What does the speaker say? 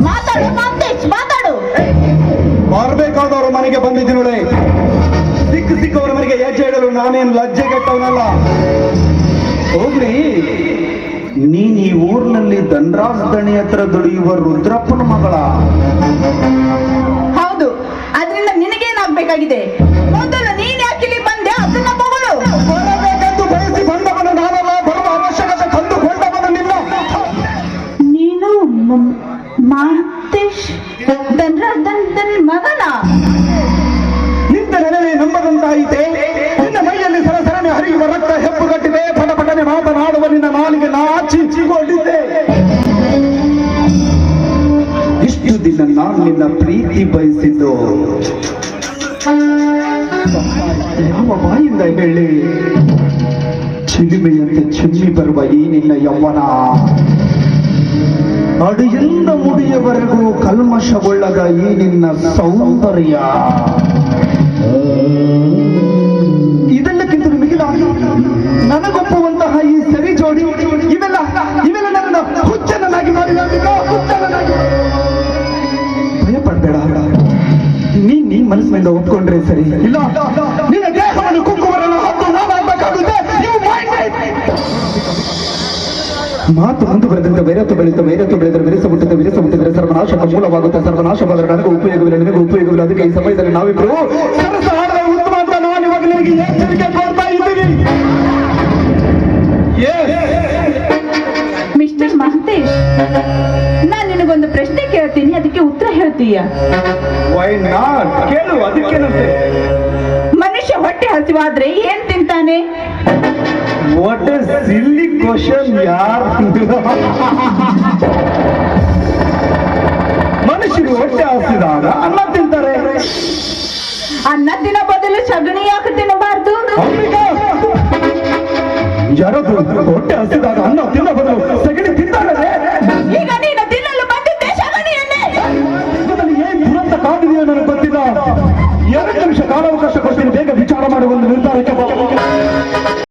ಮಾತಾಡು ಮಾತೇಶ್, ಮಾತಾಡು. ಬರ್ಬೇಕಾದವರು ಮನೆಗೆ ಬಂದಿದ್ದೀನೋಳೆ. ಸಿಕ್ಕವರ ಮನೆಗೆ ಹೆಜ್ಜೆ ಇಡಲು ನಾನೇನು ಲಜ್ಜೆಗೆಟ್ಟವನಲ್ಲ. ಹೋಗ್ಲಿ, ನೀನ್ ಈ ಊರಿನಲ್ಲಿ ಧನರಾಜ್ ದಣಿ ಹತ್ರ ದುಡಿಯುವ ರುದ್ರಪ್ಪನ ಮಗಳ? ಹೌದು. ಅದರಿಂದ ನಿನಗೇನಾಗ್ಬೇಕಾಗಿದೆ? ಮೊದಲು ನೀನ್ ಯಾಕಿಲ್ಲಿ ಬಂದೆ ಅದನ್ನ ಮಗಳು. ಬರಬೇಕೆಂದು ಬಯಸಿ ಬಂದವನು ನಾನಲ್ಲ, ಬರುವ ಅವಶ್ಯಕತೆ ಕಂಡುಕೊಂಡವನು ನಿನ್ನ. ನೀನು ಮಾತೇಶ್ ಧನರಾಜನ್ ಮಗನ? ನಿಂತ ನೆನವೇ ನಂಬದಂತಾಯಿತೆ. ನಿನ್ನ ಮೈಯಲ್ಲಿ ಸರಸರನೆ ಹರಿಯುವ ರಕ್ತ ಹೆಪ್ಪುಗಟ್ಟಿದೆ. ಪಟಪಟನೆ ಮಾತನಾಡುವ ನಿನ್ನ ನಾಲಿಗೆ ನಾಚಿಕೊಂಡಿದ್ದೆ. ಇಷ್ಟು ದಿನ ನಾನು ನಿನ್ನ ಪ್ರೀತಿ ಬಯಸಿದ್ದು ಯಾವ ಬಾಯಿಂದ ಹೇಳಿ? ಚಿಲಿಮೆಯಂತೆ ಚಿಮ್ಮಿ ಬರುವ ಈ ನಿನ್ನ ಯೌವನ, ಅಡಿಯಿಂದ ಮುಡಿಯವರೆಗೂ ಕಲ್ಮಶಗೊಳ್ಳದ ಈ ನಿನ್ನ ಸೌಂದರ್ಯ, ಇದೆಲ್ಲಕ್ಕಿಂತ ಮಿಗಿಲ ನನಗೊಪ್ಪುವಂತಹ ಈ ಸರಿ ಜೋಡಿ, ಇವೆಲ್ಲ ನನ್ನ ಹುಚ್ಚನನ್ನಾಗಿ ಮಾಡಿದ ಹುಚ್ಚನನ್ನಾಗಿ. ಭಯಪಡಬೇಡ, ನೀನ್ ಮನಸ್ಸಿನಿಂದ ಒಪ್ಕೊಂಡ್ರೆ ಸರಿ. ಇಲ್ಲ, ನಿನ್ನ ದೇಹವನ್ನು ಕುಕ್ಕುವರನ್ನು ಹಾಕು ನಾನಾಗಬೇಕಾಗುತ್ತೆ. ಮಾತು ಮುಂದೆ ಬರೆದಂತೆ ವೈರತ್ವ ಬೆಳೆಯುತ್ತೆ, ವೈರತ್ವ ಬೆಳೆದರೆ ವಿರಸ ಮುಟ್ಟಿದೆ, ವಿರಸ ಮುಟ್ಟಿದರೆ ಸರ್ವನಾಶಕ ಮೂಲವಾಗುತ್ತೆ, ಸರ್ವನಾಶವಾದರೆ ನನಗೆ ಉಪಯೋಗವಿಲ್ಲ, ನಿನಗೆ ಉಪಯೋಗವಿಲ್ಲ. ಅದಕ್ಕೆ ಈ ಸಮಯದಲ್ಲಿ ನಾವಿಬ್ರು ಸರಸ ಆಡದ ಉತ್ತಮ ಅಂತ ನಾನು ಇವಾಗ ನಿನಗೆ ಎಚ್ಚರಿಕೆ ಕೊಡ್ತಾ ಇದ್ದೀನಿ. ಮಿಸ್ಟರ್ ಮಹಂತೇಶ್, ನಾನ್ ನಿನಗೊಂದು ಪ್ರಶ್ನೆ ಕೇಳ್ತೀನಿ, ಅದಕ್ಕೆ ಉತ್ತರ ಹೇಳ್ತೀಯ? Why not? ಕೇಳು, ಅದಕ್ಕೇನಂತೆ? ಮನುಷ್ಯ ಹೊಟ್ಟೆ ಹಸಿವಾದ್ರೆ ಏನ್ ತಿಂತಾನೆ? ವಾಟ್ ಎ ಸಿಲ್ಲಿ ಕ್ವಶನ್ ಯಾರ್. ಮನುಷ್ಯರು ಹೊಟ್ಟೆ ಹಸಿದಾಗ ಅನ್ನ ತಿಂತಾರೆ. ಅನ್ನ ತಿನ್ನೋ ಬದಲು ಸಗಣಿ ಯಾಕೆ ತಿನ್ನಬಾರ್ದು? ಯಾರಾದ್ರೂ ಹೊಟ್ಟೆ ಹಸಿದಾಗ ಅನ್ನ ತಿನ್ನೋ ಬದಲು ಸಗಣಿ ತಿಂತಾರೆ. ಈಗ ನೀನು ತಿನ್ನಲು ಬಂದಿದ್ದೆ ಸಗಣಿಯನ್ನೇ. ಏನ್ ದುರಂತ ಕಾದಿದೆಯೋ ನನಗೆ ಗೊತ್ತಿಲ್ಲ. 2 ನಿಮಿಷ ಕಾಲಾವಕಾಶ ಕೊಡ್ತೀನಿ.